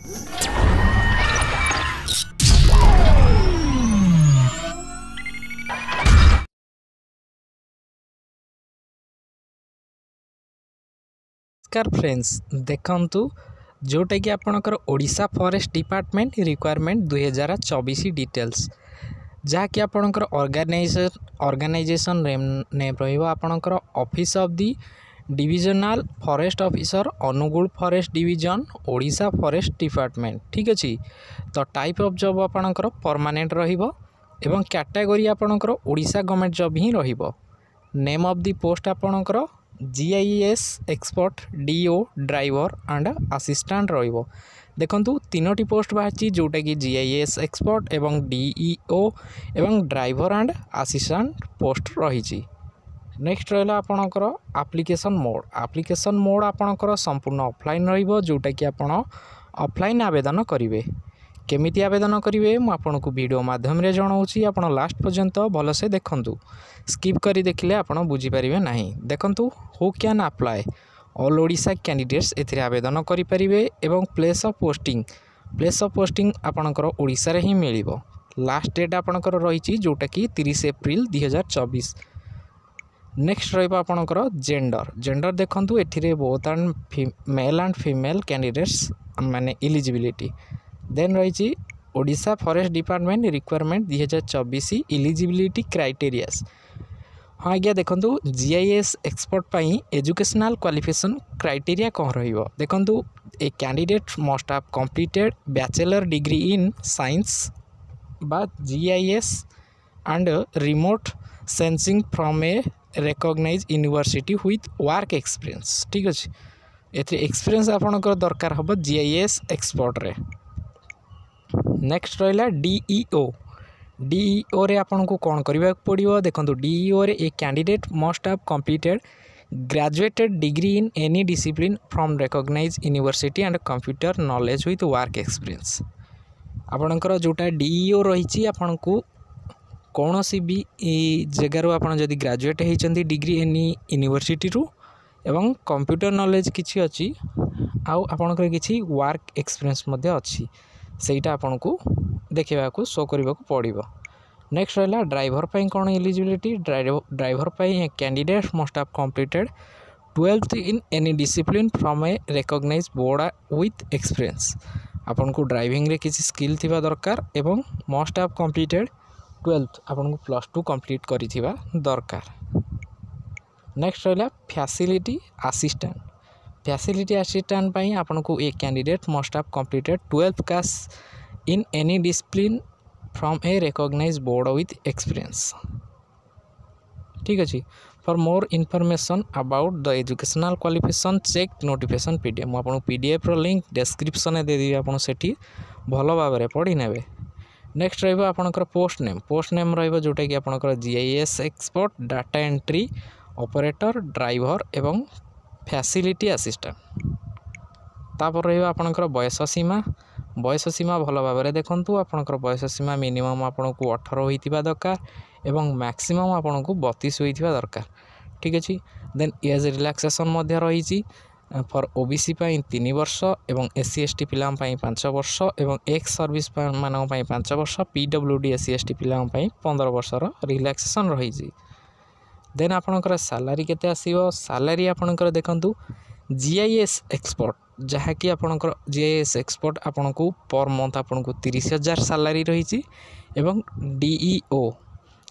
नमस्कार फ्रेंड्स देखंतु जोटा कि आपणकर Odisha forest department requirement 2024 details जहाँकि आपणकर ऑर्गेनाइजेशन नेम रहिबो आपणकर office of the divisional forest officer Angul forest division Odisha forest department. ठीक अच्छे तो टाइप ऑफ जॉब आपणकर परमानेंट रहिबो एवं कैटेगरी आपणकर ओडिशा गवर्नमेंट जॉब ही रहिबो। नेम ऑफ दी पोस्ट आपणकर GIS expert DO driver and assistant रहिबो। देखंतु तीनोटी पोस्ट बाहर जोटा कि GIS एक्सपर्ट एवं DEO एवं ड्राइवर एंड असिस्टेंट पोस्ट रही। नेक्स्ट रहा आपणकर एप्लिकेशन मोड आपणकर संपूर्ण ऑफलाइन रहिबो जोटा कि आपण ऑफलाइन आवेदन करेंगे। केमिति आवेदन करेंगे मुझे आपको वीडियो माध्यम रे जनाऊँगी। आप लास्ट पर्यंत भलसे देखंतु, स्किप करी देखिले आपण बुझीपारे ना। देखंतु who can apply all Odisha candidates एथिरे आवेदन करेंगे एवं प्लेस ऑफ पोस्टिंग आपणकर ओडिशा रे ही मिलिबो। लास्ट डेट आपणकर रही जोटा कि 30 एप्रिल 2024। नेक्स्ट रहिबा आपणकर जेंडर देखंतु एथिरे both and male and female candidates माने एलिजिबिलिटी। देन रही Odisha forest department requirement 2024 eligibility criterias. हाँ आज्ञा देखंतु GIS एक्सपर्ट पाई एजुकेशनल क्वालिफिकेशन क्राइटेरिया कौन रहिबो। देखंतु a candidate must have completed bachelor degree in science बा GIS and remote sensing from a recognized university with work experience. ठीक अच्छे एथि एक्सपीरियंस आपनकर दरकार हबो GIS एक्सपर्ट रे। नेक्स्ट रहा DEO रे आपन को कौन करने पड़ो। देखो DEO रे a candidate must have completed graduated degree in any discipline from recognised university and computer knowledge with work experience. आपणकर जोटा DEO रही आपन को कौन सी भी जगार आपन जदि ग्रेजुएट होती डिग्री एनी यूनिवर्सिटी रू एवं कंप्यूटर नॉलेज किसी अच्छी आपणकर किसी वर्क एक्सपीरियंस मध्य अच्छी सेटा आपन को देखा शो करने को पड़ो। नेक्स्ट रहा ड्राइवर पाई कौन एलिजिबिलिटी। ड्राइवर पाई candidate must have completed 12th in any discipline from a recognised board with experience. आपन को ड्राइविंग रे किसी स्किल थिबा दरकार एवं मस्ट हैव कंप्लीटेड 12th आपन को +2 कंप्लीट करिथिबा दरकार। नेक्स्ट रहा फैसिलिटी असिस्टेंट पाई आपन को a candidate must have completed 12th class in any discipline from a recognised board with experience. ठीक अच्छे for more information about the educational qualification check notification PDF मुझे आपको PDF रो लिंक डिस्क्रिप्शन देदेवी आपन सेठी भल भाव में पढ़ी नेबे। नेक्स्ट रहिबा आपनकर पोस्ट नेम रहिबा जोटा कि आपनकर GIS expert data entry operator driver एवं फैसिलिटी असिस्टेंट। तापर रहिबा आपनकर बयस सीमा भल भाव में देखंतु आपनकर बयस सीमा मिनिमम आपन को 18 होइतिबा दरकार एवं मैक्सिमम आपन को 32 होइतिबा दरकार। ठीक अच्छे देन एज रिलैक्सेशन मध्य रही फॉर OBC पाई 3 वर्ष एवं SC ST पिला 5 वर्ष एवं एक्स सर्विस मान 5 वर्ष PWD SC ST पिला 15 वर्षर रिलैक्सेशन रही। देन आपनकर सैलरी केते आसीबो। सैलरी आपनकर देखंतु GIS एक्सपर्ट जहाँकि आपनकर GIS एक्सपर्ट आपन को पर मंथ आपन को 30,000 सैलरी रही एवं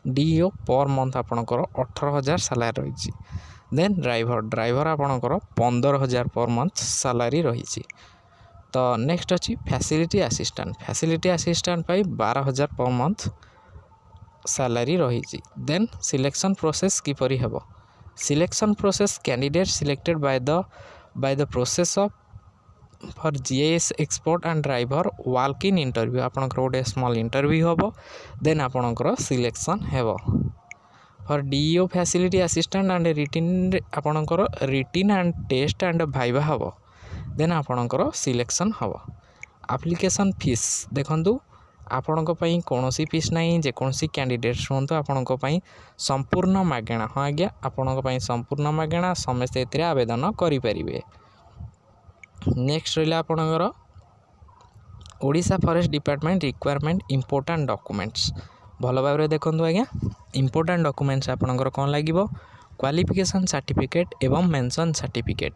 DEO पर मंथ आपनकर 18,000 सैलरी रही। देन ड्राइवर आपनकर 15,000 पर मंथ सैलरी रही। तो नेक्स्ट अच्छी फैसिलिटी असिस्टेंट पाई 12,000 पर मंथ सैलरी रही। देन सिलेक्शन प्रोसेस किपरि हेबो। Selection process candidate selected by the process of for GIS expert and driver walk in interview आपनकर गोटे small interview हेबो। Then आपनकर selection हेबो। For DEO facility assistant and रिटिन आपनकर रिटिन and test and भाइवा हेबो। Then आपनकर selection हेबो। एप्लिकेशन फीस देखंतु आपन कौन फीस ना जेकोसी कैंडिडेट्स हूँ आपण संपूर्ण मागेणा। हाँ आज्ञा आपण संपूर्ण मागेणा समस्ते आवेदन करें। नेक्स्ट रहा आपणकर Odisha forest department requirement important documents भल भाव देखो आज्ञा इंपोर्टेंट डॉक्यूमेंट्स आपंकर कौन लगे क्वालिफिकेशन सर्टिफिकेट एवं मेंशन सर्टिफिकेट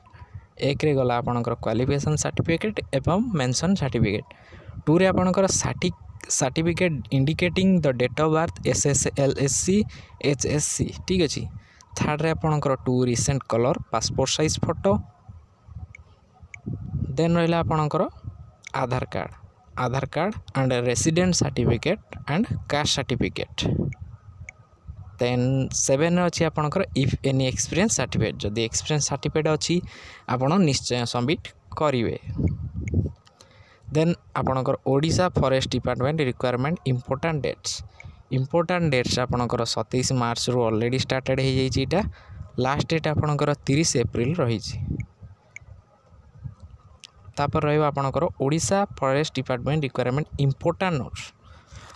एक रे गला आपंकर क्वालिफिकेशन सर्टिफिकेट एवं मेंशन सर्टिफिकेट टू रे आपंकर certificate indicating the date of birth SSLSC HSC ठीक अच्छे थर्ड रे आपंकर two recent colour passport size photo then रहा आपंकर Aadhaar card and resident certificate and caste certificate then 7 अच्छी आपंकर इफ एनी एक्सपीरियंस सर्टिफिकेट जदि एक्सपीरियंस सर्टिफिकेट अच्छी आपन निश्चय सबमिट करेंगे देन आपंकर Odisha forest department requirement important dates आपंकर 27 मार्च रू ऑलरेडी स्टार्टेड हो जाइए लास्ट डेट आपंकर 30 एप्रिल रही तापर रहा आपंकर Odisha forest department requirement important notes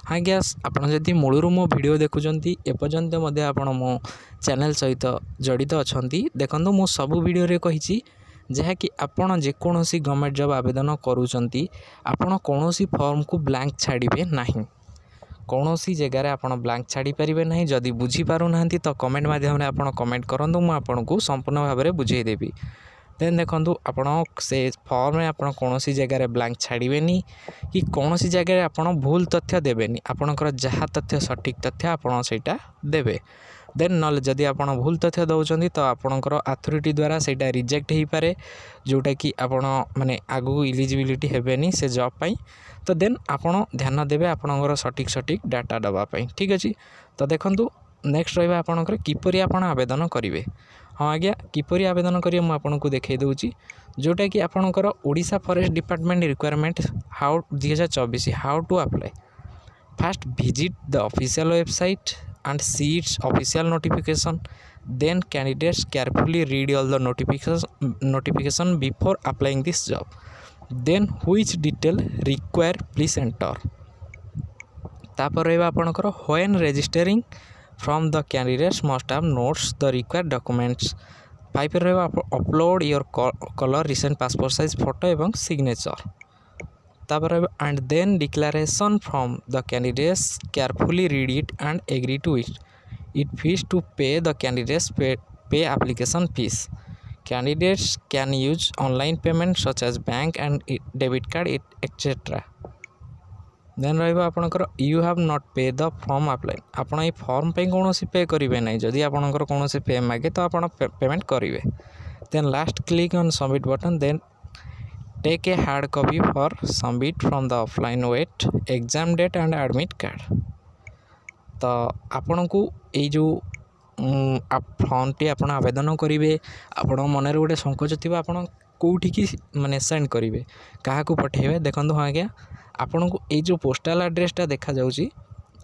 हाँ गैस आपड़ जदि मूलू मो वीडियो देखुंत एपर्यंत मो चैनल सहित जड़ित अच्छा देखो मु सबू वीडियो कही जहाँकि आपण जेकोसी गवर्नमेंट जॉब आवेदन करूँगी आपण कौन फॉर्म को ब्लैंक छाड़े ना कौन सी जगार आप ब्लैंक छाड़ी पारे ना जदि बुझीपार ना तो कमेंट मध्यम आप कमेंट करूँ मुझे संपूर्ण भाव में बुझेदेवी देन देखो आपण से फॉर्म में आप कौन सी जगार ब्लैंक छाड़े कि कौन सी जगार आप भूल तथ्य देवेनि आपणकर जहाँ तथ्य सठिक तथ्य आपड़ से देवे देन ना जदि आप भूल तथ्य दौरान तो आपणकर अथॉरिटी द्वारा से रिजेक्ट हो पारे जोटा कि आपण माने आगु इलिजिबिलिटी हेबेनी से जॉब पाई तो देन आपण ध्यान देवे आपणकर सठिक डाटा दवापाई ठीक अच्छे तो देखो नेक्स्ट रहा आपणकर किपरि आपण आवेदन करेंगे हाँ आज्ञा किपरि आवेदन करेंगे मुझे आपको देखा दूँ जोटा कि आपणकर Odisha forest department requirement how 2024 how to apply first visit the official website and see its official notification then candidates carefully read all the notification before applying this job then which detail require please enter तापर रहा आपणकर when registering from the candidates must have notes the required documents pipe रहा upload your color recent passport size photo एवं signature तापर and then declaration from the candidates carefully read it and agree to it fees to pay the candidates pay application fees candidates can use online payment such as bank and debit card etc then रहा आपणकर you have not pay the form apply आपण ये form पे कौन सी पे करेंगे ना जदि आपणकर कौन सी पे मागे तो आप पेमेंट करेंगे then last click on submit button then take a hard copy for submit from the offline wait exam date and admit card तो आपण को ये जो फॉर्म टी आप आवेदन करेंगे आपण मन गोटे संकोच थी आप कौटी माने सेंड करेंगे क्या पठेबे देखो हाँ आज्ञा आपण को ये जो पोस्टाल एड्रेसटा देखा जाउची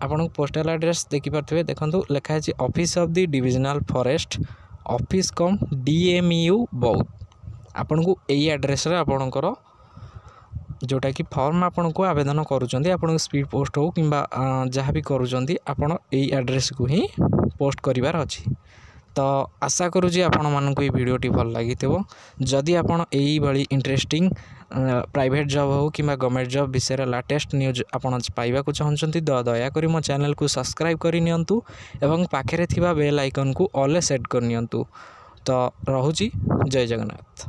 आपण को पोस्टाल एड्रेस देखिपारे देखो लिखाई office of the divisional forest office come DMU बौद्ध आपण को यही एड्रेस आपणकर जोटा कि फॉर्म आपण को आवेदन करूँ आप स्पीड पोस्ट हो कि जहाँ भी करूँ आपण यही एड्रेस को ही पोस्ट करिवार अछि तो आशा करुँची आपण मानक ये वीडियोटी भल लगी जदि आपण यही भली इंटरेस्टिंग प्राइवेट जॉब हो कि गवर्नमेंट जॉब विषय लेटेस्ट न्यूज आपण पाइबा चाहते दयाकोरी मो चैनल को सब्सक्राइब करनियंतु एवं पाखरे थिबा बेल आइकन को ऑल सेट करनियंतु तो रहुची जय जगन्नाथ।